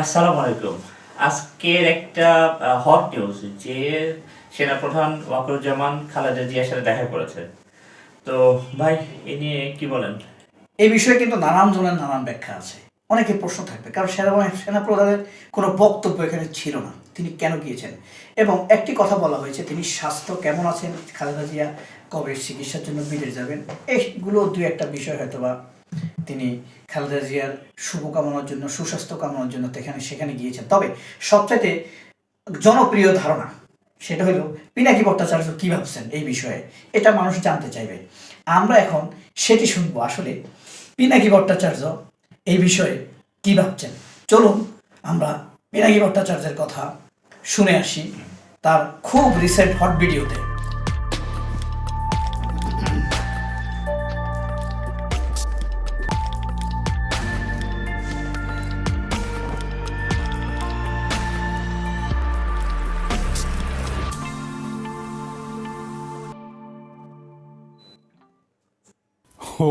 আসসালামু আলাইকুম। আজকের একটা হট নিউজ যে সেনাপ্রধান ওয়াকারুজ্জামান খালেদা জিয়ার সাথে দেখা করেছে। তো ভাই এ নিয়ে কি বলেন? এই বিষয়ে কিন্তু নানান জনের নানান ব্যাখ্যা আছে। অনেকের প্রশ্ন থাকবে, কারণ সেনাপ্রধানের কোনো বক্তব্য এখানে ছিল না, তিনি কেন গিয়েছেন। এবং একটি কথা বলা হয়েছে, তিনি স্বাস্থ্য কেমন আছেন, খালেদা জিয়া কবে চিকিৎসার জন্য বিদেশ যাবেন, এইগুলো দুই একটা বিষয় হয়তো বা তিনি খালেদা জিয়ার শুভকামনার জন্য, সুস্বাস্থ্য কামনার জন্য সেখানে গিয়েছেন। তবে সবচাইতে জনপ্রিয় ধারণা সেটা হলো পিনাকি ভট্টাচার্য কী ভাবছেন এই বিষয়ে, এটা মানুষ জানতে চাইবে। আমরা এখন সেটি শুনবো, আসলে পিনাকি ভট্টাচার্য এই বিষয়ে কী ভাবছেন। চলুন আমরা পিনাকি ভট্টাচার্যের কথা শুনে আসি তার খুব রিসেন্ট হট ভিডিওতে।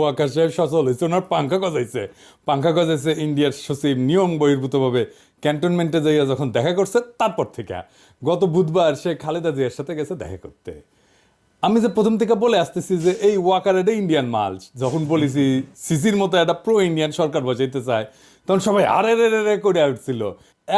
ওয়াকার সাহেব সচল হয়েছে, ওনার পাঙ্খা গজাইছে ইন্ডিয়ার সচিব নিয়ম বহির্ভূতভাবে ক্যান্টনমেন্টে যাইয়া যখন দেখা করছে, তারপর থেকে গত বুধবার সে খালেদা জিয়ার সাথে গেছে দেখা করতে। আমি যে প্রথম থেকে বলে আসতেছি যে এই ওয়াকার এটা ইন্ডিয়ান মাল, যখন বলেছি সিসির মতো একটা প্রো ইন্ডিয়ান সরকার বসাইতে চায়, তখন সবাই আরে রে রে রে করে উঠছিল।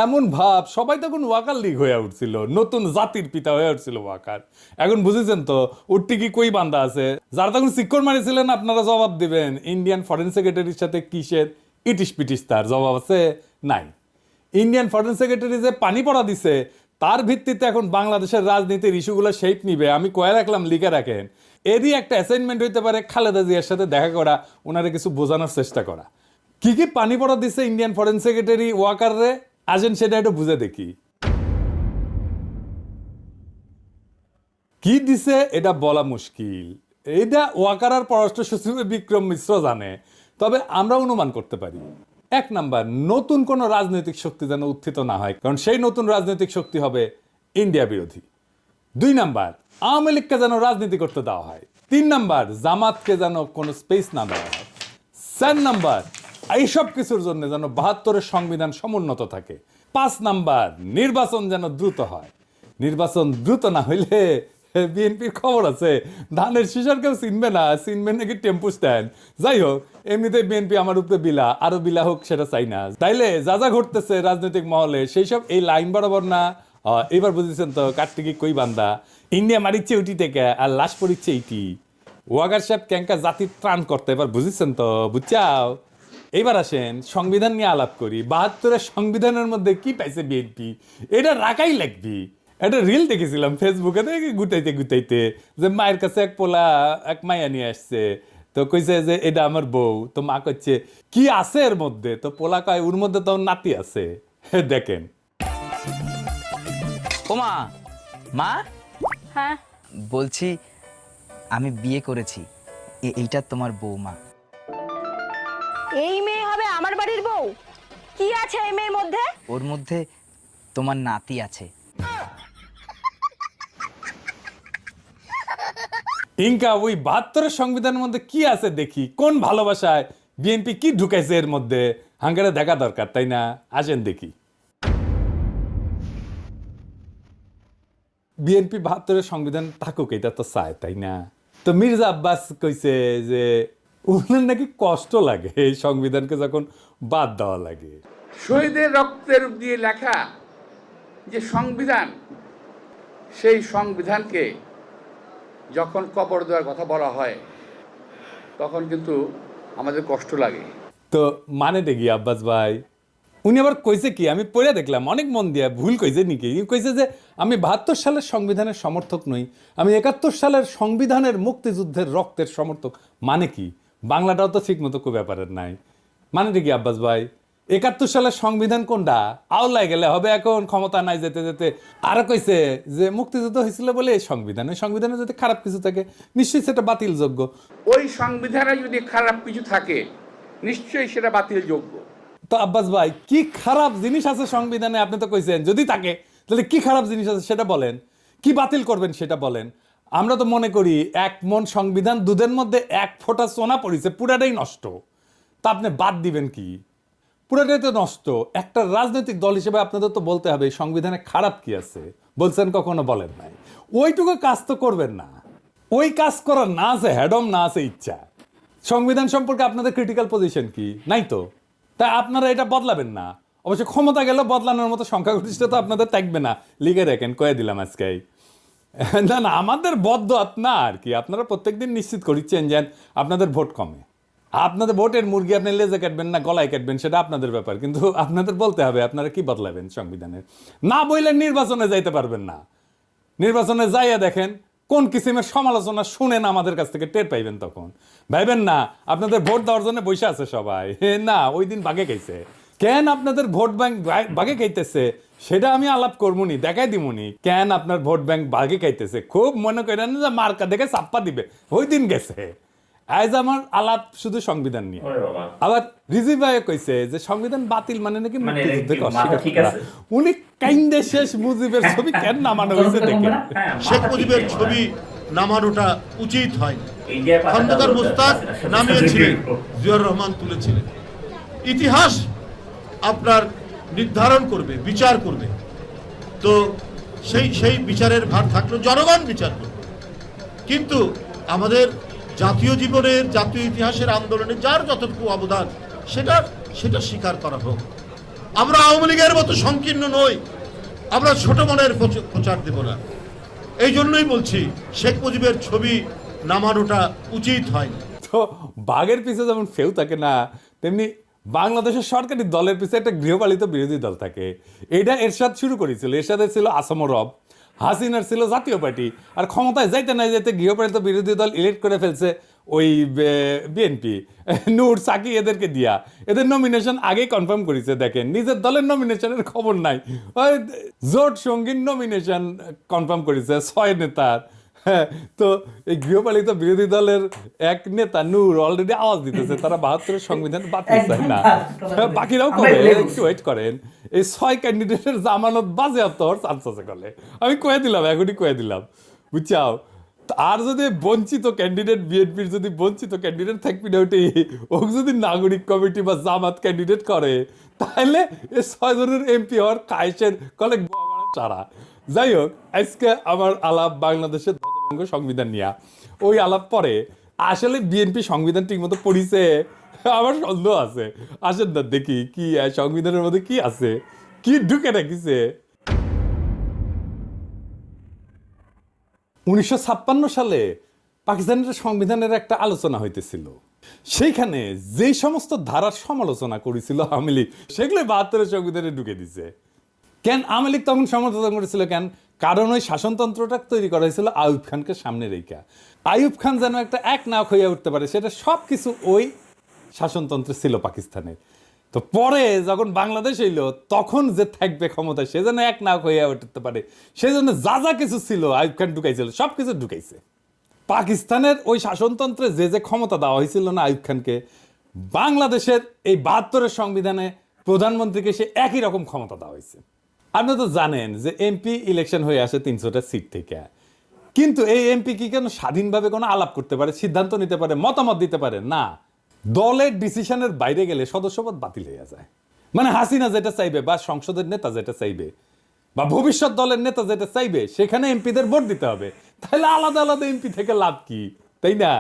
এমন ভাব সবাই তখন ওয়াকার লীগ হয়ে উঠছিল, নতুন জাতির পিতা হয়ে উঠছিল ওয়াকার। এখন বুঝেছেন তো উঠটি কি কই বান্ধা আছে, যারা তখন সিক্কর মারিছিলেন আপনারা জবাব দিবেন। ইন্ডিয়ান ফরেন সেক্রেটারির সাথে কিসের ইটিস পিটিস, তার জবাব আছে নাই। ইন্ডিয়ান ফরেন সেক্রেটারি যে পানি পড়া দিছে, তার ভিত্তিতে এখন বাংলাদেশের রাজনীতির ইস্যুগুলো শেপ নিবে, আমি কয়ে রাখলাম, লিখে রাখেন। এরই একটা অ্যাসাইনমেন্ট হইতে পারে খালেদা জিয়ার সাথে দেখা করা, ওনারে কিছু বোঝানোর চেষ্টা করা। কি কি পানি পড়া দিছে ইন্ডিয়ান ফরেন সেক্রেটারি ওয়াকার রে, আসেন সেটা একটু বুঝে দেখি। কি দিছে এটা বলা মুশকিল, এটা ওয়াকার আর পররাষ্ট্র সচিব বিক্রম মিশ্র জানে, তবে আমরা অনুমান করতে পারি। এক নাম্বার, নতুন কোন রাজনৈতিক শক্তি যেন উত্থিত না হয়, কারণ সেই নতুন রাজনৈতিক শক্তি হবে ইন্ডিয়া বিরোধী। দুই নাম্বার, আওয়ামী লীগকে যেন রাজনীতি করতে দেওয়া হয়। তিন নাম্বার, জামাতকে যেন কোনো স্পেস না দেওয়া হয়। চার নাম্বার, এইসব কিছুর জন্য যেন ৭২-এর সংবিধান সমুন্নত থাকে। ৫ নাম্বার, নির্বাচন যেন দ্রুত হয়। নির্বাচন দ্রুত না হইলে বিএনপির খবর আছে, ধানের শিশার কেউ চিনবে না, চিনবে নাকি টেম্পু স্ট্যান্ড। যাই হোক, এমনিতে বিএনপি আমার উপরে বিলা, আরো বিলা হোক, সেটা চাই না। তাইলে যা যা ঘটতেছে রাজনৈতিক মহলে, সেই সব এই লাইন বরাবর না। এবার বুঝেছেন তো কার্তিকি কই বান্দা, ইন্ডিয়া মারিচ্ছে ওইটি থেকে আর লাশ পড়িচ্ছে এইটি। ওয়াগার সাহেব ক্যাঙ্কা জাতির ত্রাণ করতে, এবার বুঝেছেন তো, বুঝছাও। এইবার আসেন সংবিধান নিয়ে আলাপ করি। ৭২-এর সংবিধানের মধ্যে কি পাইছে বিএনপি, এটা রাখাই লাগবি। একটা রিল দেখেছিলাম ফেসবুকে, দেখে গুটাইতে গুটাইতে, যে মায়ের কাছে এক পোলা এক মাইয়া নিয়ে আসছে, তো কইছে যে এটা আমার বউ। তো মা কইছে কি আছে এর মধ্যে, তো পোলা কয় ওর মধ্যে তো নাতি আছে। দেখেন। ওমা, মা হ্যাঁ, বলছি আমি বিয়ে করেছি, এইটা তোমার বৌমা। এই মেয়ে হবে আমার বাড়ির বউ? কি আছে এই মেয়ের মধ্যে? ওর মধ্যে তোমার নাতি আছে। ইনকা ওই ৭২-এর সংবিধানের মধ্যে কি আছে দেখি, কোন ভালোবাসায় বিএনপি কি ঢুকাইছে এর মধ্যে, হাঙ্গারে দেখা দরকার, তাই না? আসেন দেখি। বিএনপি ৭২-এর সংবিধান থাকুক, এটা তো চায়, তাই না? তো মির্জা আব্বাস কইছে যে ওনার নাকি কষ্ট লাগে এই সংবিধানকে যখন বাদ দেওয়া লাগে। শহীদের রক্তের দিয়ে লেখা যে সংবিধান, সেই সংবিধানকে যখন কবর দেওয়ার কথা বলা হয়, তখন কিন্তু আমাদের কষ্ট লাগে। তো মানে দেখি আব্বাস ভাই, উনি আবার কইছে কি, আমি পড়ে দেখলাম অনেক মন দিয়া, ভুল কইছে নাকি, কইছে যে আমি ৭২ সালের সংবিধানের সমর্থক নই, আমি ৭১ সালের সংবিধানের মুক্তিযুদ্ধের রক্তের সমর্থক। মানে কি, বাংলাটাও তো ঠিক মতো কো ব্যাপারের নাই। মানে দেখি আব্বাস ভাই, ৭১ সালের সংবিধান কোনটা, আওলায় গেলে হবে, এখন ক্ষমতা নাই যেতে যেতে। আরো কইছে যে মুক্তিযুদ্ধ হয়েছিল বলে এই সংবিধান, ওই সংবিধানে যদি খারাপ কিছু থাকে নিশ্চয়ই সেটা বাতিলযোগ্য। ওই সংবিধানে যদি খারাপ কিছু থাকে, নিশ্চয়ই সেটা বাতিলযোগ্য। তো আব্বাস ভাই, কি খারাপ জিনিস আছে সংবিধানে, আপনি তো কইছেন, যদি থাকে তাহলে কি খারাপ জিনিস আছে সেটা বলেন, কি বাতিল করবেন সেটা বলেন। আমরা তো মনে করি এক মন সংবিধান, দুধের মধ্যে এক ফোঁটা সোনা পড়িছে, পুরাটাই নষ্ট, তা আপনি বাদ দিবেন কি? পুরোটাই তো নষ্ট। একটা রাজনৈতিক দল হিসেবে আপনাদের তো বলতে হবে এই সংবিধানে খারাপ কি আছে, বলছেন কখনো বলেন নাই। ওইটুকু কাজ তো করবেন না, ওই কাজ করার না আছে হ্যাডম, না আছে ইচ্ছা। সংবিধান সম্পর্কে আপনাদের ক্রিটিক্যাল পজিশন কি নাই তো, তাই আপনারা এটা বদলাবেন না। অবশ্য ক্ষমতা গেলে বদলানোর মতো সংখ্যাগরিষ্ঠতা আপনাদের থাকবে না, লিখে রাখেন, কয়ে দিলাম আজকে। না না, আমাদের বদ্ধ না আর কি, আপনারা প্রত্যেকদিন নিশ্চিত করিচ্ছেন যে আপনাদের ভোট কমে। আপনাদের ভোটের মুরগি আপনি লেজে কাটবেন না গলায় কাটবেন সেটা আপনাদের ব্যাপার, কিন্তু আপনাদের বলতে হবে আপনারা কি বদলাবেন সংবিধানের। না বললে নির্বাচনে যাইতে পারবেন না। নির্বাচনে যাইয়া দেখেন কোন কিসিমের সমালোচনা শুনেন আমাদের কাছ থেকে টের পাইবেন, তখন ভাইবেন না আপনাদের ভোট দেওয়ার জন্য বসে আছে সবাই। না, ওই দিন বাগে খাইছে। কেন আপনাদের ভোট ব্যাংক বাগে খাইতেছে সেটা আমি আলাপ করবনি, দেখাই দিমুনি কেন আপনার ভোট ব্যাংক বাগে খাইতেছে। খুব মনে করেন যে মার্কা দেখে চাপ্পা দিবে, ওই দিন গেছে। আজ আমার আলাপ শুধু সংবিধান নিয়ে। আবার রিজিভ ভাই কইছে যে সংবিধান বাতিল মানে নাকি মুক্তিযুদ্ধকে অস্বীকার করা। উনি কাইন্দে শেষ মুজিবের ছবি কেন নামানো হয়েছে দেখেন। শেখ মুজিবের ছবি নামানোটা উচিত হয়। খন্দকার মুস্তাক নামিয়েছিলেন, জিয়াউর রহমান তুলেছিলেন। ইতিহাস আপনার নির্ধারণ করবে, বিচার করবে। তো সেই বিচারের ভার থাকলো, জনগণ বিচার করবে। কিন্তু আমাদের জাতীয় জীবনের, জাতীয় ইতিহাসের আন্দোলনে যার যতটুকু অবদান সেটা স্বীকার করা হোক। আমরা আওয়ামী লীগের মতো সংকীর্ণ নই, আমরা ছোট মনের প্রচার দেব না। এই জন্যই বলছি শেখ মুজিবের ছবি নামানোটা উচিত হয়নি। তো বাঘের পিছে যেমন ফেউ থাকে না, তেমনি বাংলাদেশের সরকারি দলের পিছে একটা গৃহপালিত বিরোধী দল থাকে। এটা এরশাদ শুরু করেছিল। এরশাদের ছিল আসাম রব, হাসিনার ছিল জাতীয় পার্টি, আর ক্ষমতায় যাইতে না যাইতে গৃহপালিত বিরোধী দল ইলেক্ট করে ফেলছে ওই বিএনপি, নূর সাকি এদেরকে দিয়া। এদের নমিনেশন আগেই কনফার্ম করেছে। দেখেন, নিজের দলের নমিনেশনের খবর নাই, ওই জোট সঙ্গীর নমিনেশন কনফার্ম করেছে 6 নেতার। হ্যাঁ, তো এই গৃহপালিত বিরোধী দলের এক নেতা নূর অলরেডি আওয়াজ দিতেছে তারা 72-এর সংবিধান বাতিল চায় না। বাকিরাও করে, একটু ওয়েট করেন। এই 6 ক্যান্ডিডেটের জামানত বাজেয়াপ্ত হওয়ার চান্স আছে কলে। আমি কয়ে দিলাম, এখনই কয়ে দিলাম, বুঝছাও। আর যদি বঞ্চিত ক্যান্ডিডেট, বিএনপির যদি বঞ্চিত ক্যান্ডিডেট থাকবি না, ওটি ও যদি নাগরিক কমিটি বা জামাত ক্যান্ডিডেট করে, তাহলে এই 6 জনের এমপি হওয়ার কায়েসের কলে চারা। যাই হোক, আজকে আমার আলাপ বাংলাদেশের ধ্বজভঙ্গ সংবিধান নিয়ে। ওই আলাপ পরে আসলে বিএনপি সংবিধান ঠিক মতো পড়িছে আমার সন্দেহ আছে। আসেন না দেখি কি সংবিধানের মধ্যে কি আছে, কি ঢুকে রাখিছে। 1956 সালে পাকিস্তানের সংবিধানের একটা আলোচনা হইতেছিল। সেইখানে যেই সমস্ত ধারার সমালোচনা করেছিল আওয়ামী লীগ, সেগুলো 72-এর সংবিধানে ঢুকে দিছে। কেন আওয়ামী লীগ তখন সমর্থন করেছিল? কেন? কারণ ওই শাসনতন্ত্রটা তৈরি করা হয়েছিল আইয়ুব খানকে সামনে রেখা। আইয়ুব খান যেন একটা এক নাক হইয়া উঠতে পারে, সেটা সব কিছু ওই শাসনতন্ত্রে ছিল পাকিস্তানের। তো পরে যখন বাংলাদেশ এলো, তখন যে থাকবে ক্ষমতায় সে যেন এক নাক হইয়া উঠতে পারে, সেজন্য যা যা কিছু ছিল আইয়ুব খান ঢুকাইছিল, সব কিছু ঢুকাইছে। পাকিস্তানের ওই শাসনতন্ত্রে যে যে ক্ষমতা দেওয়া হয়েছিল না আইয়ুব খানকে, বাংলাদেশের এই 72-এর সংবিধানে প্রধানমন্ত্রীকে সে একই রকম ক্ষমতা দেওয়া হয়েছে। আপনি তো জানেন যে এমপি ইলেকশন হয়ে আসে 300টা সিট থেকে, কিন্তু এই এমপি কি কেন স্বাধীনভাবে কোনো আলাপ করতে পারে, সিদ্ধান্ত নিতে পারে, মতামত দিতে পারে না? দলের ডিসিশনের বাইরে গেলে সদস্যপদ বাতিল হয়ে যায়। মানে হাসিনা যেটা চাইবে, বা সংসদের নেতা যেটা চাইবে, বা ভবিষ্যৎ দলের নেতা যেটা চাইবে, সেখানে এমপিদের ভোট দিতে হবে। তাহলে আলাদা আলাদা এমপি থেকে লাভ কি, তাই না?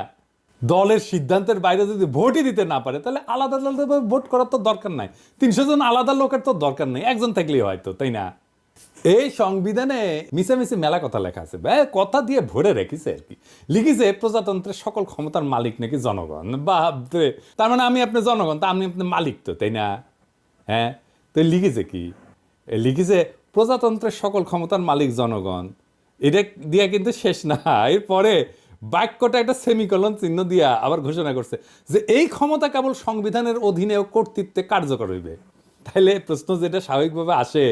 দলের সিদ্ধান্তের বাইরে যদি ভোটই দিতে না পারে, তাহলে আলাদা আলাদা ভোট করার তো দরকার নাই। 300 জন আলাদা লোকের তো দরকার নেই, একজন থাকলেই হয়তো, তাই না? এই সংবিধানে মিশামিশি মেলা কথা লেখা আছে, কথা দিয়ে ভরে রেখেছে আর কি। লিখেছে প্রজাতন্ত্রের সকল ক্ষমতার মালিক নাকি জনগণ। বা তার মানে আমি আপনি জনগণ, তা আপনি আপনি মালিক তো, তাই না? হ্যাঁ, তো লিখেছে কি? লিখেছে প্রজাতন্ত্রের সকল ক্ষমতার মালিক জনগণ। এটা দিয়া কিন্তু শেষ না, এরপরে বাক্যটা একটা সেমিকলন চিহ্ন দিয়া আবার ঘোষণা করছে যে এই ক্ষমতা কেবল সংবিধানের অধীনে ও কর্তৃত্বে কার্যকর হইবে। তাহলে প্রশ্ন যেটা স্বাভাবিকভাবে আসে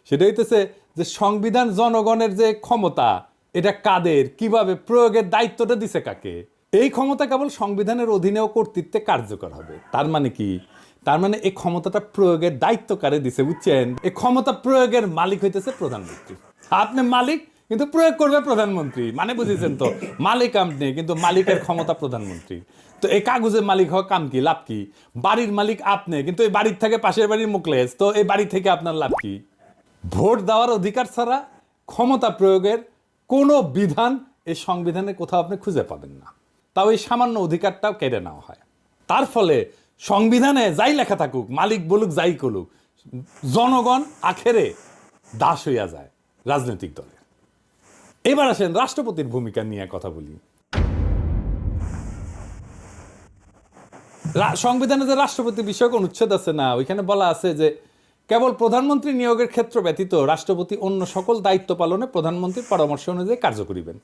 সেটা হইতেছে যে সংবিধান জনগণের যে ক্ষমতা, এটা কাদের, কিভাবে প্রয়োগের দায়িত্বটা দিছে কাকে? এই ক্ষমতা কেবল সংবিধানের অধীনে ও কর্তৃত্বে কার্যকর হবে। তার মানে কি? তার মানে এই ক্ষমতাটা প্রয়োগের দায়িত্ব কারে দিছে, বুঝছেন? এই ক্ষমতা প্রয়োগের মালিক হইতেছে প্রধানমন্ত্রী। আপনি মালিক, কিন্তু প্রয়োগ করবে প্রধানমন্ত্রী। মানে বুঝেছেন তো, মালিক আপনি, কিন্তু মালিকের ক্ষমতা প্রধানমন্ত্রী। তো এই কাগজের মালিক হওয়া কাম কি, লাভ কি? বাড়ির মালিক আপনি, কিন্তু এই বাড়ির থেকে পাশের বাড়ির মুখলেস, তো এই বাড়ি থেকে আপনার লাভ কি? ভোট দেওয়ার অধিকার ছাড়া ক্ষমতা প্রয়োগের কোনো বিধান এই সংবিধানে কোথাও আপনি খুঁজে পাবেন না। তাও এই সামান্য অধিকারটাও কেড়ে নেওয়া হয়। তার ফলে সংবিধানে যাই লেখা থাকুক, মালিক বলুক যাই করুক, জনগণ আখেরে দাস হইয়া যায় রাজনৈতিক দলের। এবার আসেন রাষ্ট্রপতির ভূমিকা নিয়ে কথা বলি। সংবিধানে যে রাষ্ট্রপতি বিষয়ক অনুচ্ছেদ আছে না, ওইখানে বলা আছে যে কেবল প্রধানমন্ত্রী নিয়োগের ক্ষেত্র ব্যতীত রাষ্ট্রপতি অন্য সকল দায়িত্ব পালনে প্রধানমন্ত্রীর পরামর্শ অনুযায়ী কার্য করিবেন।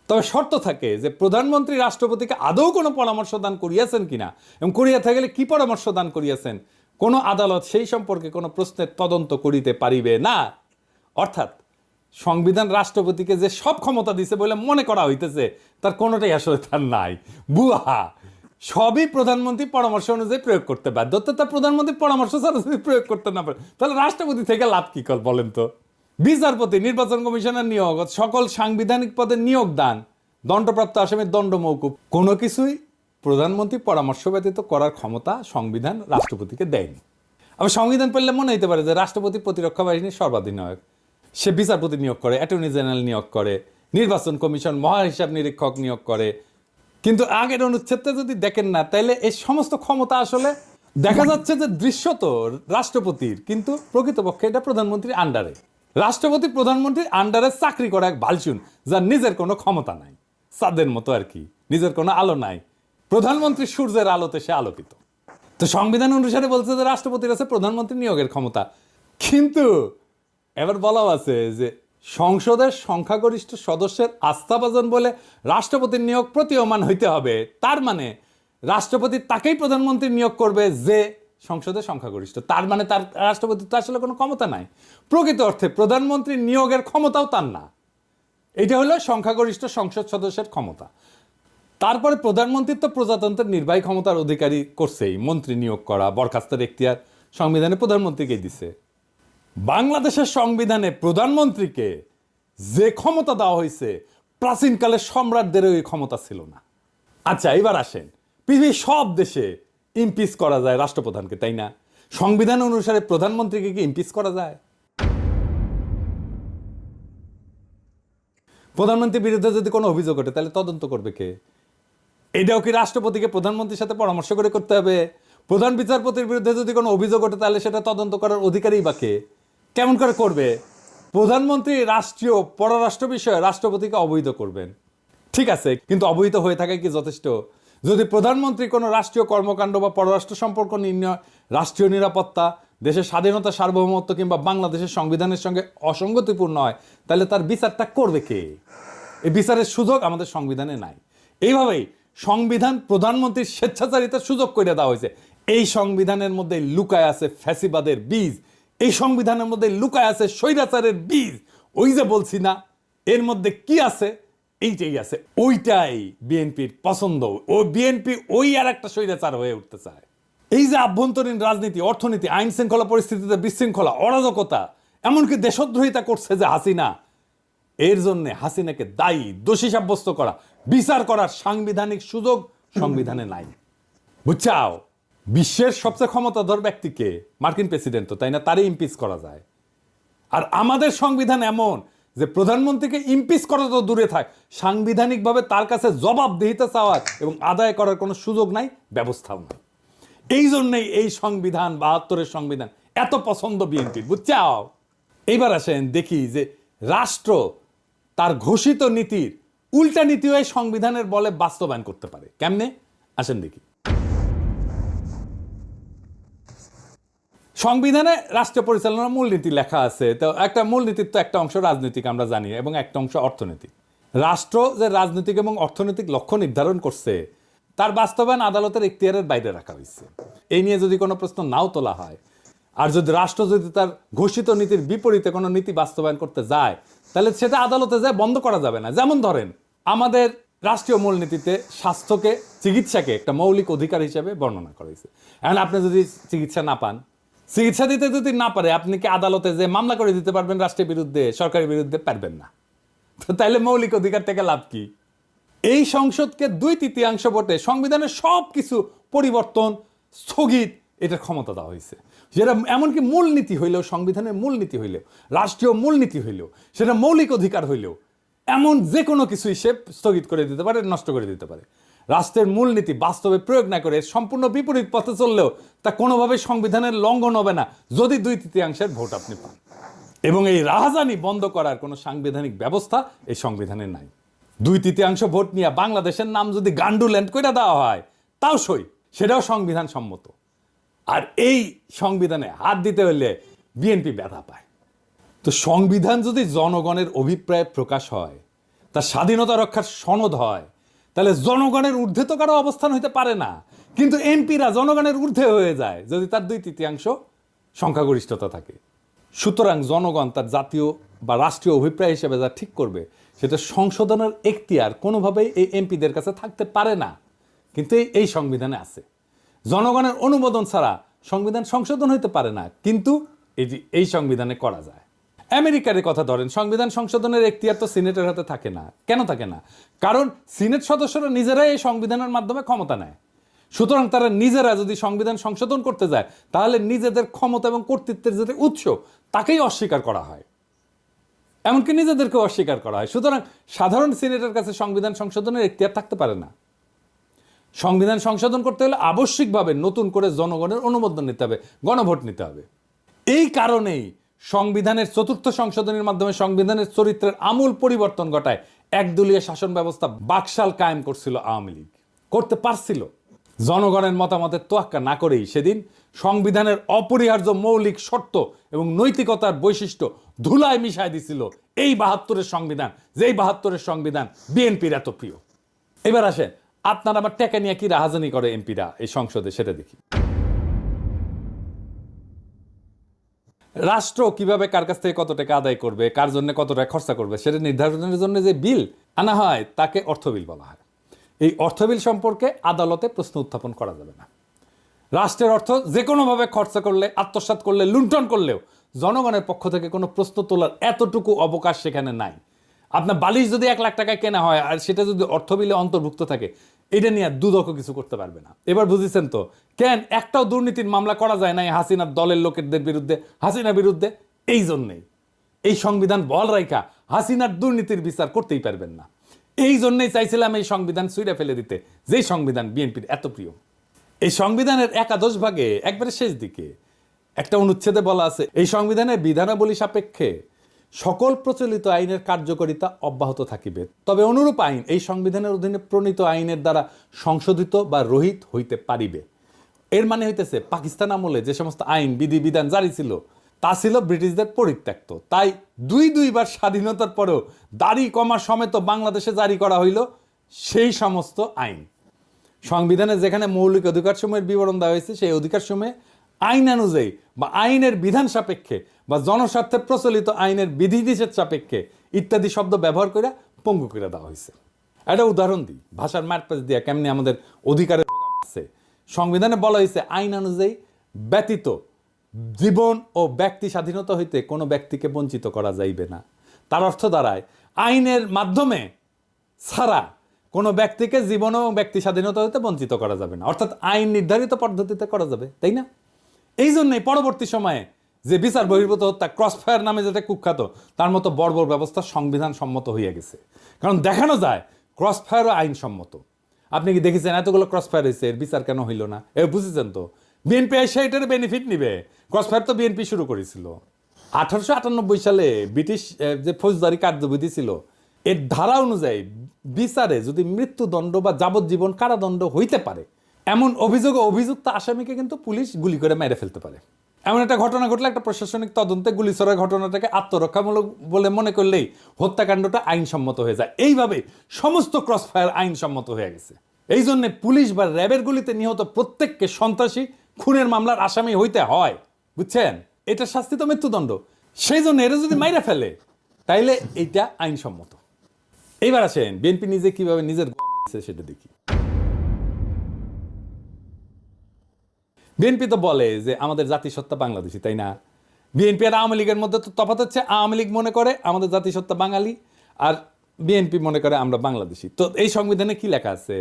তবে শর্ত থাকে যে প্রধানমন্ত্রী রাষ্ট্রপতিকে আদৌ কোনো পরামর্শ দান করিয়াছেন কিনা, এবং করিয়া থাকলে কি পরামর্শ দান করিয়াছেন, কোনো আদালত সেই সম্পর্কে কোনো প্রশ্নের তদন্ত করিতে পারিবে না। অর্থাৎ সংবিধান রাষ্ট্রপতিকে যে সব ক্ষমতা দিছে বলে মনে করা হইতেছে, তার কোনোটাই আসলে তার নাই, বুয়া। সবই প্রধানমন্ত্রী পরামর্শ অনুযায়ী প্রয়োগ করতে বাধ্য। তা প্রধানমন্ত্রী পরামর্শ ছাড়া যদি প্রয়োগ করতে না পারে, তাহলে রাষ্ট্রপতি থেকে লাভ কি কর বলেন তো? বিচারপতি, নির্বাচন কমিশনের নিয়োগ, সকল সাংবিধানিক পদে নিয়োগ দান, দণ্ডপ্রাপ্ত আসামির দণ্ড মওকুফ, কোনো কিছুই প্রধানমন্ত্রী পরামর্শ ব্যতীত করার ক্ষমতা সংবিধান রাষ্ট্রপতিকে দেয়নি। আবার সংবিধান পড়লে মনে হতে পারে যে রাষ্ট্রপতি প্রতিরক্ষা বাহিনীর সর্বাধিনায়ক, সে বিচারপতি নিয়োগ করে, অ্যাটর্নি জেনারেল নিয়োগ করে, নির্বাচন কমিশন মহা হিসাব নিরীক্ষক নিয়োগ করে। কিন্তু আগের অনুচ্ছেদটা যদি দেখেন না, তাইলে এই সমস্ত ক্ষমতা আসলে দেখা যাচ্ছে যে দৃশ্যত রাষ্ট্রপতির, কিন্তু প্রকৃতপক্ষে এটা প্রধানমন্ত্রীর আন্ডারে। রাষ্ট্রপতি প্রধানমন্ত্রীর আন্ডারে চাকরি করা এক বালচুন, যার নিজের কোনো ক্ষমতা নাই, চাঁদের মতো আর কি, নিজের কোনো আলো নাই। প্রধানমন্ত্রী সূর্যের আলোতে সে আলোকিত। তো সংবিধান অনুসারে বলছে যে রাষ্ট্রপতির আছে প্রধানমন্ত্রী নিয়োগের ক্ষমতা, কিন্তু এবার বলাও আছে যে সংসদের সংখ্যাগরিষ্ঠ সদস্যের আস্থাভাজন বলে রাষ্ট্রপতির নিয়োগ প্রতীয়মান হইতে হবে। তার মানে রাষ্ট্রপতি তাকেই প্রধানমন্ত্রী নিয়োগ করবে যে সংসদের সংখ্যাগরিষ্ঠ। তার মানে তার রাষ্ট্রপতির তো আসলে কোনো ক্ষমতা নাই। প্রকৃত অর্থে প্রধানমন্ত্রী নিয়োগের ক্ষমতাও তার না, এটা হলো সংখ্যাগরিষ্ঠ সংসদ সদস্যের ক্ষমতা। তারপরে প্রধানমন্ত্রী তো প্রজাতন্ত্রের নির্বাহী ক্ষমতার অধিকারী করছেই, মন্ত্রী নিয়োগ করা, বরখাস্তের এখতিয়ার সংবিধানে প্রধানমন্ত্রীকেই দিছে। বাংলাদেশের সংবিধানে প্রধানমন্ত্রীকে যে ক্ষমতা দেওয়া হয়েছে, প্রাচীনকালের সম্রাটদেরও এই ক্ষমতা ছিল না। আচ্ছা, এবার আসেন, পৃথিবীর সব দেশে ইমপিচ করা যায় রাষ্ট্রপ্রধানকে, তাই না? সংবিধান অনুসারে প্রধানমন্ত্রীকে কি ইমপিচ করা যায়? প্রধানমন্ত্রীর বিরুদ্ধে যদি কোনো অভিযোগ ওঠে, তাহলে তদন্ত করবে কে? এটাও কি রাষ্ট্রপতিকে প্রধানমন্ত্রীর সাথে পরামর্শ করে করতে হবে? প্রধান বিচারপতির বিরুদ্ধে যদি কোনো অভিযোগ ওঠে, তাহলে সেটা তদন্ত করার অধিকারী বা কে? কেমন করে করবে? প্রধানমন্ত্রী রাষ্ট্রীয় পররাষ্ট্র বিষয়ে রাষ্ট্রপতিকে অবহিত করবেন, ঠিক আছে, কিন্তু অবহিত হয়ে থাকা কি যথেষ্ট? যদি প্রধানমন্ত্রী কোনো রাষ্ট্রীয় কর্মকাণ্ড বা পররাষ্ট্র সম্পর্ক নির্ণয়, রাষ্ট্রীয় নিরাপত্তা, দেশের স্বাধীনতা, সার্বভৌমত্ব কিংবা বাংলাদেশের সংবিধানের সঙ্গে অসঙ্গতিপূর্ণ হয়, তাহলে তার বিচারটা করবে কে? এই বিচারের সুযোগ আমাদের সংবিধানে নাই। এইভাবেই সংবিধান প্রধানমন্ত্রীর স্বেচ্ছাচারিতার সুযোগ করে দেওয়া হয়েছে। এই সংবিধানের মধ্যে লুকায় আছে ফ্যাসিবাদের বীজ, এই সংবিধানের মধ্যে লুকায় আছে স্বৈরাচারের বীজ। ওই যে বলছি না, এর মধ্যে কি আছে, এইটাই আছে, ওইটাই বিএনপির পছন্দ। ও বিএনপি ওই আর একটা স্বৈরাচার হয়ে উঠতে চায়। এই যে আভ্যন্তরীণ রাজনীতি, অর্থনীতি, আইন শৃঙ্খলা পরিস্থিতিতে বিশৃঙ্খলা, অরাজকতা, এমনকি দেশদ্রোহিতা করছে যে হাসিনা, এর জন্য হাসিনাকে দায়ী, দোষী সাব্যস্ত করা, বিচার করার সাংবিধানিক সুযোগ সংবিধানে নাই। বুঝছাও? বিশ্বের সবচেয়ে ক্ষমতাধর ব্যক্তিকে, মার্কিন প্রেসিডেন্ট তো, তাই না, তারই ইমপিচ করা যায়। আর আমাদের সংবিধান এমন যে প্রধানমন্ত্রীকে ইমপিচ করা তো দূরে থাক, সাংবিধানিকভাবে তার কাছে জবাবদিহিতা চাওয়ার এবং আদায় করার কোনো সুযোগ নাই, ব্যবস্থাও নাই। এই জন্যই এই সংবিধান, ৭২-এর সংবিধান এত পছন্দ বিএনপির, বুঝছাও? এইবার আসেন দেখি যে রাষ্ট্র তার ঘোষিত নীতির উল্টা নীতিও এই সংবিধানের বলে বাস্তবায়ন করতে পারে। কেমনে? আসেন দেখি। সংবিধানে রাষ্ট্র পরিচালনার মূলনীতি লেখা আছে। তো একটা মূলনীতির তো একটা অংশ রাজনৈতিক, আমরা জানি, এবং একটা অংশ অর্থনৈতিক। রাষ্ট্র যে রাজনৈতিক এবং অর্থনৈতিক লক্ষ্য নির্ধারণ করছে, তার বাস্তবায়ন আদালতের এখতিয়ারের বাইরে রাখা হয়েছে। এই নিয়ে যদি কোনো প্রশ্ন নাও তোলা হয়, আর যদি রাষ্ট্র যদি তার ঘোষিত নীতির বিপরীতে কোনো নীতি বাস্তবায়ন করতে যায়, তাহলে সেটা আদালতে যায় বন্ধ করা যাবে না। যেমন ধরেন, আমাদের রাষ্ট্রীয় মূলনীতিতে স্বাস্থ্যকে, চিকিৎসাকে একটা মৌলিক অধিকার হিসেবে বর্ণনা করা হয়েছে। এখন আপনি যদি চিকিৎসা না পান, চিকিৎসা দিতে যদি না পারে, আপনি কি আদালতে যে মামলা করে দিতে পারবেন রাষ্ট্রের বিরুদ্ধে, সরকারের বিরুদ্ধে? পারবেন না। তো তাইলে মৌলিক অধিকার থেকে লাভ কি? এই সংসদকে 2/3 ভোটে সংবিধানের সব কিছু পরিবর্তন স্থগিত এটার ক্ষমতা দেওয়া হয়েছে। যেটা এমনকি মূলনীতি হইলেও, সংবিধানের মূলনীতি হইলেও, রাষ্ট্রীয় মূলনীতি হইলেও, সেটা মৌলিক অধিকার হইলেও এমন যে কোনো কিছুই সে স্থগিত করে দিতে পারে, নষ্ট করে দিতে পারে। রাষ্ট্রের মূলনীতি বাস্তবে প্রয়োগ না করে সম্পূর্ণ বিপরীত পথে চললেও তা কোনোভাবে সংবিধানের লঙ্ঘন হবে না যদি 2/3 ভোট আপনি পান। এবং এই রাহাজানি বন্ধ করার কোনো সাংবিধানিক ব্যবস্থা এই সংবিধানে নাই। 2/3 ভোট নিয়ে বাংলাদেশের নাম যদি গান্ডুল্যান্ড করে দেওয়া হয় তাও সই, সেটাও সংবিধান সম্মত। আর এই সংবিধানে হাত দিতে হলে বিএনপি ব্যথা পায়। তো সংবিধান যদি জনগণের অভিপ্রায় প্রকাশ হয়, তার স্বাধীনতা রক্ষার সনদ হয়, তাহলে জনগণের ঊর্ধ্বে তো কারো অবস্থান হইতে পারে না। কিন্তু এমপিরা জনগণের ঊর্ধ্বে হয়ে যায় যদি তার 2/3 সংখ্যাগরিষ্ঠতা থাকে। সুতরাং জনগণ তার জাতীয় বা রাষ্ট্রীয় অভিপ্রায় হিসেবে যা ঠিক করবে সেটা সংশোধনের এখতিয়ার কোনোভাবেই এই এমপিদের কাছে থাকতে পারে না, কিন্তু এই সংবিধানে আছে। জনগণের অনুমোদন ছাড়া সংবিধান সংশোধন হইতে পারে না, কিন্তু এই সংবিধানে করা যায়। আমেরিকার কথা ধরেন, সংবিধান সংশোধনের এখতিয়ার তো সিনেটের হাতে থাকে না। কেন থাকে না? কারণ সিনেট সদস্যরা নিজেরাই এই সংবিধানের মাধ্যমে ক্ষমতা নেয়। সুতরাং তারা নিজেরা যদি সংবিধান সংশোধন করতে যায় তাহলে নিজেদের ক্ষমতা এবং কর্তৃত্বের যে উৎস তাকেই অস্বীকার করা হয়, এমনকি নিজেদেরকে অস্বীকার করা হয়। সুতরাং সাধারণ সিনেটের কাছে সংবিধান সংশোধনের এখতিয়ার থাকতে পারে না। সংবিধান সংশোধন করতে হলে আবশ্যিকভাবে নতুন করে জনগণের অনুমোদন নিতে হবে, গণভোট নিতে হবে। এই কারণেই সংবিধানের 4র্থ সংশোধনীর মাধ্যমে সংবিধানের চরিত্রের আমূল পরিবর্তন ঘটায় একদলীয় শাসন ব্যবস্থা বাকশাল কায়েম করছিল আওয়ামী লীগ, করতে পারছিল। জনগণের মতামতের তোয়াক্কা না করেই সেদিন সংবিধানের অপরিহার্য মৌলিক শর্ত এবং নৈতিকতার বৈশিষ্ট্য ধুলায় মিশায় দিছিল এই 72-এর সংবিধান, যেই 72-এর সংবিধান বিএনপির এত প্রিয়। এবার আসেন, আপনার আমার টাকা নিয়ে কি রাহাজানি করে এমপিরা এই সংসদে, সেটা দেখি। রাষ্ট্র কিভাবে কার কাছ থেকে কত টাকা আদায় করবে, কার জন্য কত টাকা খরচা করবে সেটা নির্ধারণের জন্য যে বিল আনা হয় তাকে অর্থবিল বলা হয়। এই অর্থবিল সম্পর্কে আদালতে প্রশ্ন উত্থাপন করা যাবে না। রাষ্ট্রের অর্থ যে কোনোভাবে খরচা করলে, আত্মসাৎ করলে, লুণ্ঠন করলেও জনগণের পক্ষ থেকে কোনো প্রশ্ন তোলার এতটুকু অবকাশ সেখানে নাই। আপনার বালিশ যদি 1 লাখ টাকায় কেনা হয় আর সেটা যদি অর্থবিলে অন্তর্ভুক্ত থাকে, এটা নিয়ে দুদকও কিছু করতে পারবে না। এবার বুঝেছেন তো কেন একটাও দুর্নীতির মামলা করা যায় নাই হাসিনার দলের লোকেদের বিরুদ্ধে, হাসিনার বিরুদ্ধে? এই জন্যেই এই সংবিধান বল রাইখা হাসিনার দুর্নীতির বিচার করতেই পারবেন না। এই জন্যই চাইছিলাম এই সংবিধান ছুঁড়ে ফেলে দিতে, যেই সংবিধান বিএনপির এত প্রিয়। এই সংবিধানের 11 ভাগে একবারে শেষ দিকে একটা অনুচ্ছেদে বলা আছে, এই সংবিধানের বিধানাবলী সাপেক্ষে সকল প্রচলিত আইনের কার্যকারিতা অব্যাহত থাকিবে, তবে অনুরূপ আইন এই সংবিধানের অধীনে প্রণীত আইনের দ্বারা সংশোধিত বা রহিত হইতে পারিবে। এর মানে হইতেছে পাকিস্তান আমলে যে সমস্ত আইন বিধিবিধান জারি ছিল তা ছিল ব্রিটিশদের পরিত্যক্ত, তাই দুইবার স্বাধীনতার পরেও দাড়ি কমা সমেত বাংলাদেশে জারি করা হইল সেই সমস্ত আইন। সংবিধানে যেখানে মৌলিক অধিকারসমূহের বিবরণ দেওয়া হয়েছে সেই অধিকারসমূহে আইন অনুযায়ী বা আইনের বিধান সাপেক্ষে বা জনস্বার্থে প্রচলিত আইনের বিধিনিষেধ সাপেক্ষে ইত্যাদি শব্দ ব্যবহার করে পঙ্গু করে দেওয়া হয়েছে। একটা উদাহরণ দিই, ভাষার মারপ্যাচ দিয়া কেমনি আমাদের অধিকারের আছে। সংবিধানে বলা হয়েছে আইন অনুযায়ী ব্যতীত জীবন ও ব্যক্তি স্বাধীনতা হইতে কোনো ব্যক্তিকে বঞ্চিত করা যাইবে না। তার অর্থ দাঁড়ায় আইনের মাধ্যমে ছাড়া কোনো ব্যক্তিকে জীবন ও ব্যক্তি স্বাধীনতা হইতে বঞ্চিত করা যাবে না, অর্থাৎ আইন নির্ধারিত পদ্ধতিতে করা যাবে, তাই না? এই জন্যই পরবর্তী সময়ে যে বিচার বহির্ভূত হত্যা, ক্রসফায়ার নামে যেটা কুখ্যাত, তার মতো বর্বর ব্যবস্থা সংবিধান সম্মত হইয়া গেছে। কারণ দেখানো যায় ক্রসফায়ারও আইনসম্মত। আপনি কি দেখেছেন এতগুলো ক্রসফায়ার হয়েছে, এর বিচার কেন হইল না? বুঝেছেন তো বিএনপি এসে এটার বেনিফিট নিবে। ক্রসফায়ার তো বিএনপি শুরু করেছিল। 1898 সালে ব্রিটিশ যে ফৌজদারি কার্যবিধি ছিল এর ধারা অনুযায়ী বিচারে যদি মৃত্যুদণ্ড বা যাবজ্জীবন কারাদণ্ড হইতে পারে এমন অভিযোগে অভিযুক্ত আসামিকে কিন্তু পুলিশ গুলি করে মেরে ফেলতে পারে। এমন একটা ঘটনা ঘটলে একটা প্রশাসনিক তদন্তে গুলি ছড়ার ঘটনাটাকে আত্মরক্ষামূলক বলে মনে করলেই হত্যাকাণ্ডটা আইনসম্মত হয়ে যায়। এইভাবে সমস্ত ক্রসফায়ার আইনসম্মত হয়ে গেছে। এই জন্য পুলিশ বা র্যাবের গুলিতে নিহত প্রত্যেককে সন্ত্রাসী, খুনের মামলার আসামি হইতে হয়, বুঝছেন? এটা শাস্তি তো মৃত্যুদণ্ড। সেই জন্য এরা যদি মাইরা ফেলে তাইলে এইটা আইনসম্মত। এইবার আসেন বিএনপি নিজে কিভাবে নিজের সেটা দেখি। বিএনপি তো বলে যে আমাদের জাতিসত্তা বাংলাদেশি, তাই না? বিএনপি আর আওয়ামী লীগের মধ্যে তো তফাৎ হচ্ছে, আওয়ামী লীগ মনে করে আমাদের জাতিসত্তা বাঙালি, আর বিএনপি মনে করে আমরা বাংলাদেশি। তো এই সংবিধানে কি লেখা আছে?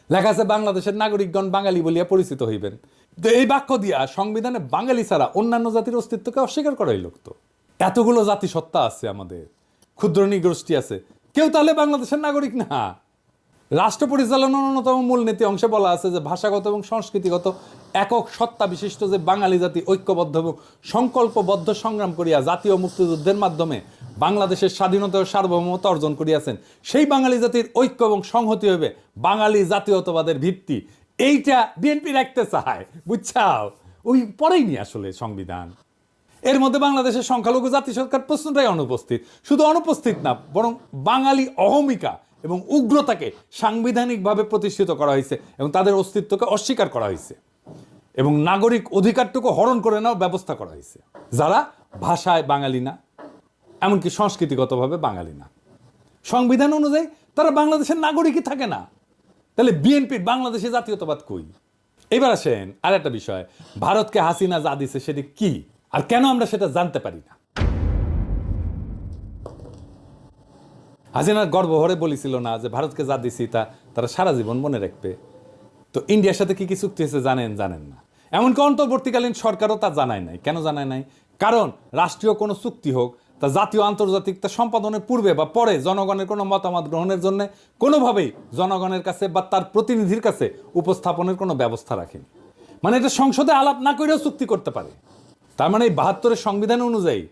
লেখা আছে বাংলাদেশের নাগরিকগণ বাঙালি বলিয়া পরিচিত হইবেন। তো এই বাক্য দিয়া সংবিধানে বাঙালি ছাড়া অন্যান্য জাতির অস্তিত্বকে অস্বীকার করাই লোকতো। এতগুলো জাতিসত্তা আছে আমাদের, ক্ষুদ্র নৃগোষ্ঠী আছে, কেউ তাহলে বাংলাদেশের নাগরিক না। রাষ্ট্র পরিচালনার অন্যতম মূলনীতি অংশে বলা আছে যে ভাষাগত এবং সংস্কৃতিগত একক সত্তা বিশিষ্ট যে বাঙালি জাতি ঐক্যবদ্ধ এবং সংকল্পবদ্ধ সংগ্রাম করিয়া জাতীয় মুক্তিযুদ্ধের মাধ্যমে বাংলাদেশের স্বাধীনতা ও সার্বভৌমত্ব অর্জন করিয়াছেন, সেই বাঙালি জাতির ঐক্য এবং সংহতি হবে বাঙালি জাতীয়তাবাদের ভিত্তি। এইটা বিএনপি রাখতে চায়, বুঝছাও? ওই পরেই নি আসলে সংবিধান। এর মধ্যে বাংলাদেশের সংখ্যালঘু জাতি সরকার প্রশ্নটাই অনুপস্থিত। শুধু অনুপস্থিত না, বরং বাঙালি অহমিকা এবং উগ্রতাকে সাংবিধানিকভাবে প্রতিষ্ঠিত করা হয়েছে এবং তাদের অস্তিত্বকে অস্বীকার করা হয়েছে এবং নাগরিক অধিকারটুকু হরণ করে নেওয়ার ব্যবস্থা করা হয়েছে, যারা ভাষায় বাঙালি না, এমনকি সংস্কৃতিগতভাবে বাঙালি না। সংবিধান অনুযায়ী তারা বাংলাদেশের নাগরিকই থাকে না। তাহলে বিএনপির বাংলাদেশে জাতীয়তাবাদ কই? এবার আসেন আর একটা বিষয়, ভারতকে হাসিনা যা দিছে সেটি কি আর কেন আমরা সেটা জানতে পারি না? হাসিনার গর্বভরে বলেছিল না যে ভারতকে যা দিছি তা তারা সারা জীবন মনে রাখবে। তো ইন্ডিয়ার সাথে কি কি চুক্তি হয়েছে জানেন না? এমনকি অন্তর্বর্তীকালীন সরকারও তা জানায় নাই। কেন জানায় নাই? কারণ রাষ্ট্রীয় কোনো চুক্তি হোক, তা জাতীয় আন্তর্জাতিক তা সম্পাদনের পূর্বে বা পরে জনগণের কোনো মতামত গ্রহণের জন্য কোনোভাবেই জনগণের কাছে বা তার প্রতিনিধির কাছে উপস্থাপনের কোনো ব্যবস্থা রাখেনি। মানে এটা সংসদে আলাপ না করেও চুক্তি করতে পারে। তার মানে এই ৭২-এর সংবিধান অনুযায়ী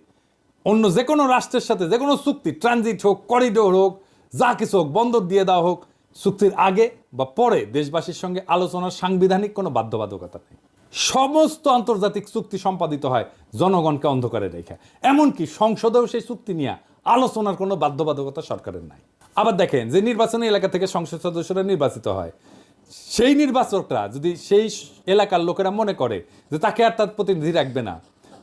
অন্য যে কোনো রাষ্ট্রের সাথে যে কোনো চুক্তি, ট্রানজিট হোক, করিডোর হোক, যা কিছু হোক, বন্দর দিয়ে দেওয়া হোক, চুক্তির আগে বা পরে দেশবাসীর সঙ্গে আলোচনার সাংবিধানিক কোনো বাধ্যবাধকতা নেই। সমস্ত আন্তর্জাতিক চুক্তি সম্পাদিত হয় জনগণকে অন্ধকারে রেখে। এমনকি সংসদেও সেই চুক্তি নিয়ে আলোচনার কোনো বাধ্যবাধকতা সরকারের নাই। আবার দেখেন, যে নির্বাচনী এলাকা থেকে সংসদ সদস্যরা নির্বাচিত হয়, সেই নির্বাচকরা যদি সেই এলাকার লোকেরা মনে করে যে তাকে আর তার প্রতিনিধি রাখবে না,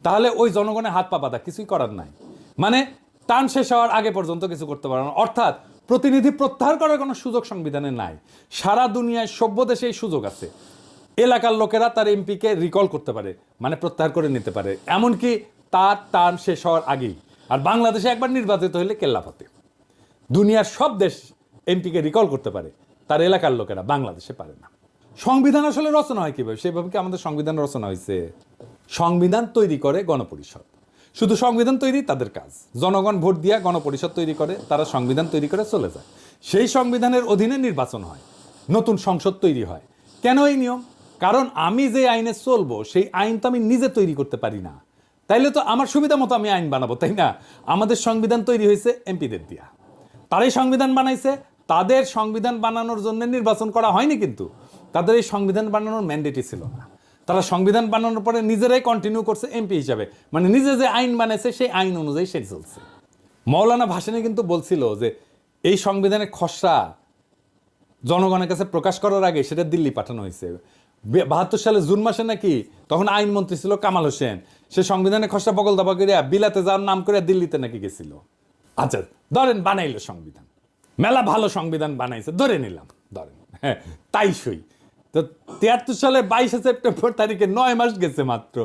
তাহলে ওই জনগণের হাত পা বাঁধা, কিছুই করার নাই। মানে টান শেষ হওয়ার আগে পর্যন্ত কিছু করতে পারে না। অর্থাৎ প্রতিনিধি প্রত্যাহার করার কোনো সুযোগ সংবিধানে নাই। সারা দুনিয়ায় সভ্য দেশে এই সুযোগ আছে। এলাকার লোকেরা তার এমপিকে রিকল করতে পারে, মানে প্রত্যাহার করে নিতে পারে, এমনকি তার টার্ম শেষ হওয়ার আগেই। আর বাংলাদেশে একবার নির্বাচিত হলে কেল্লাফতে। দুনিয়ার সব দেশ এমপিকে রিকল করতে পারে, তার এলাকার লোকেরা, বাংলাদেশে পারে না। সংবিধান আসলে রচনা হয় কিভাবে? সেভাবে কি আমাদের সংবিধান রচনা হয়েছে? সংবিধান তৈরি করে গণপরিষদ। শুধু সংবিধান তৈরি তাদের কাজ। জনগণ ভোট দিয়া গণপরিষদ তৈরি করে, তারা সংবিধান তৈরি করে চলে যায়। সেই সংবিধানের অধীনে নির্বাচন হয়, নতুন সংসদ তৈরি হয়। কেন এই নিয়ম? কারণ আমি যে আইনে চলবো সেই আইন তো আমি নিজে তৈরি করতে পারি না। তাইলে তো আমার সুবিধা মতো আমি আইন বানাবো, তাই না? আমাদের সংবিধান তৈরি হয়েছে এমপিদের দিয়া। তারাই সংবিধান বানাইছে। তাদের সংবিধান বানানোর জন্য নির্বাচন করা হয়নি, কিন্তু তাদের এই সংবিধান বানানোর ম্যান্ডেটই ছিল না। তারা সংবিধান বানানোর পরে নিজেরাই কন্টিনিউ করছে এমপি হিসাবে, মানে নিজে যে আইন বানাইছে সেই আইন অনুযায়ী সে চলছে। মৌলানা ভাসানী কিন্তু বলছিল যে এই সংবিধানের খসড়া জনগণের কাছে প্রকাশ করার আগে সেটা দিল্লি পাঠানো হয়েছে। ৭২ সালে জুন মাসে নাকি, তখন আইনমন্ত্রী ছিল কামাল হোসেন, সে সংবিধানের খসড়া বগল দাবা করিয়া বিলাতে যাওয়ার নাম করে দিল্লিতে নাকি গেছিল। আচ্ছা ধরেন বানাইলো সংবিধান, মেলা ভালো সংবিধান বানাইছে, ধরে নিলাম, ধরেন হ্যাঁ তাই সই। তো ৭৩ সালে ২২ সেপ্টেম্বর তারিখে ৯ মাস গেছে মাত্র।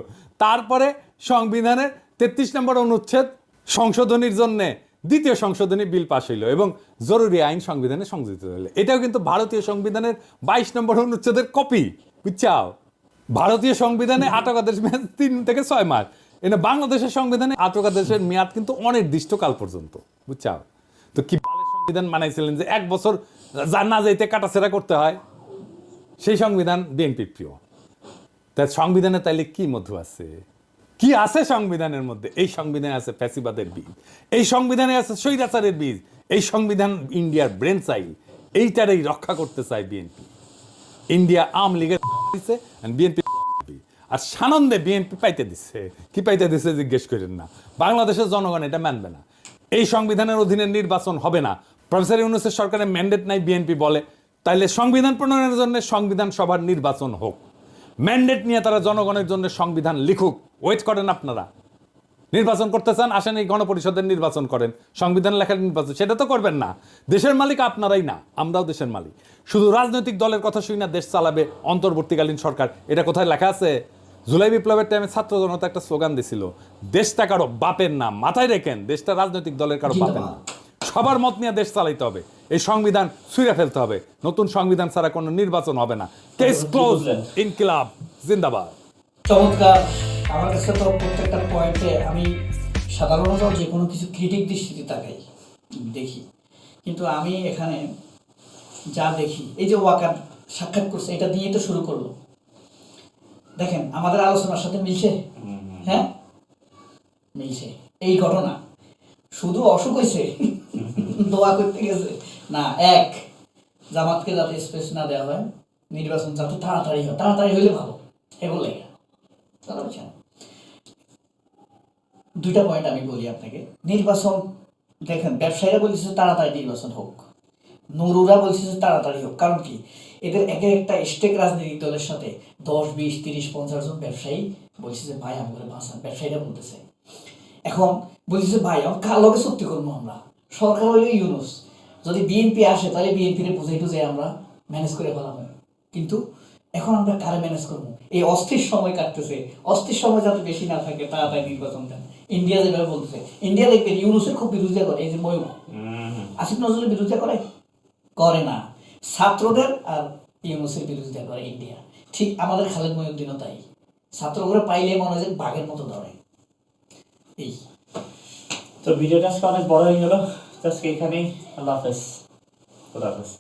তারপরে সংবিধানের ৩৩ নম্বর অনুচ্ছেদ সংশোধনীর জন্য দ্বিতীয় সংশোধনী বিল পাশ হইল এবং জরুরি আইন সংবিধানে সংযোজিত হইল। এটাও কিন্তু ভারতীয় সংবিধানের ২২ নম্বর অনুচ্ছেদের কপি, বুঝছাও? ভারতীয় সংবিধানে আটকাদেশ মেয়াদ ৩ থেকে ৬ মাস। এনে বাংলাদেশের সংবিধানে আটকাদেশের মেয়াদ কিন্তু অনির্দিষ্টকাল পর্যন্ত, বুঝছাও? তো কি বালের সংবিধান বানাইছিলেন যে ১ বছর না যাইতে কাটাছেড়া করতে হয়? সেই সংবিধান বিএনপি প্রিয়। তাই সংবিধানে তাইলে কি মধু আছে? কি আছে সংবিধানের মধ্যে? এই সংবিধানে আছে ফ্যাসিবাদের বীজ, এই সংবিধানে আছে স্বৈরাচারের বীজ। এই সংবিধান ইন্ডিয়ার ব্রেন চাইল, এইটারই রক্ষা করতে চায় বিএনপি। ইন্ডিয়া আওয়ামী লীগের দিচ্ছে, বিএনপি আর সানন্দে বিএনপি পাইতে দিচ্ছে। কি পাইতে দিচ্ছে জিজ্ঞেস করেন না। বাংলাদেশের জনগণ এটা মানবে না। এই সংবিধানের অধীনে নির্বাচন হবে না। প্রফেসর ইউনূসের সরকারের ম্যান্ডেট নাই, বিএনপি বলে। তাইলে সংবিধান প্রণয়নের জন্য সংবিধান সভার নির্বাচন হোক, ম্যান্ডেট নিয়ে তারা জনগণের জন্য সংবিধান লিখুক। ওয়েট করেন আপনারা। নির্বাচন করতে চান, আসেন এই গণপরিষদের নির্বাচন করেন, সংবিধান লেখার নির্বাচন। সেটা তো করবেন না। দেশের মালিক আপনারাই না, আমরাও দেশের মালিক। শুধু রাজনৈতিক দলের কথা শুনি না দেশ চালাবে অন্তর্বর্তীকালীন সরকার, এটা কোথায় লেখা আছে? জুলাই বিপ্লবের টাইমে ছাত্র জনতা একটা স্লোগান দিছিল, দেশটা কারো বাপের না, মাথায় রেখেন, দেশটা রাজনৈতিক দলের কারো বাপের না। সবার মত নিয়ে দেশ চালাইতে হবে, এই সংবিধান ছুঁড়ে ফেলতে হবে, নতুন সংবিধান ছাড়া কোনো নির্বাচন হবে না। কেস ক্লোজ, ইনকিলাব জিন্দাবাদ। চমৎকার। আমার কাছে তো প্রত্যেকটা পয়েন্টে আমি সাধারণত যে কোনো কিছু ক্রিটিক দৃষ্টিতে তাকাই, দেখি, কিন্তু আমি এখানে যা দেখি, এই যে ওয়াকার সাক্ষাৎ করছে, এটা দিয়ে তো শুরু করলো। দেখেন আমাদের আলোচনার সাথে মিলছে, হ্যাঁ মিলছে। এই ঘটনা শুধু অসুখ হয়েছে, দোয়া করতে গেছে না, এক জামাতকে যাতে স্পেস না দেওয়া হয়, নির্বাচন যাতে তাড়াতাড়ি হয়, তাড়াতাড়ি হইলে ভালো, এগুলো লেগে দুইটা পয়েন্ট আমি বলি আপনাকে। নির্বাচন দেখেন, ব্যবসায়ীরা বলছে তাড়াতাড়ি নির্বাচন হোক, নুরুরা বলছে তাড়াতাড়ি হোক। কারণ কি, এদের এক একটা স্টেক রাজনৈতিক দলের সাথে 10, 20, 30, 50 জন ব্যবসায়ী বলছে যে ভাই আমাদের বাঁচান, ব্যবসায়ীরা বলতেছে। এখন বলছে ভাই আমার কার লগে চুক্তি করবো আমরা, সরকার হইলে ইউনুস, যদি বিএনপি আসে তাহলে বিএনপির বুঝাই টুঝে আমরা ম্যানেজ করে ফেলাম। কিন্তু এখন আমরা কারে ম্যানেজ করবো? এই অস্থির সময় কাটতেছে, অস্থির সময় যাতে বেশি না থাকে, তাড়াতাড়ি নির্বাচন দেন। ইন্ডিয়া যেভাবে বলতেছে, ইন্ডিয়া দেখবেন ইউনুসের খুব বিরোধিতা করে, এই যে ময়ূর আসিফ নজরুলের বিরোধিতা করে না, ছাত্রদের আর ইউনুসের বিরোধিতা করে ইন্ডিয়া। ঠিক আমাদের খালেদ মহিউদ্দিনও তাই, ছাত্রগুলো পাইলে মনে হয় যে বাঘের মতো ধরে। এই তো ভিডিওটা আজকে অনেক বড় হয়ে গেল, আজকে এখানেই। আল্লাহ হাফেজ, খোদা হাফেজ।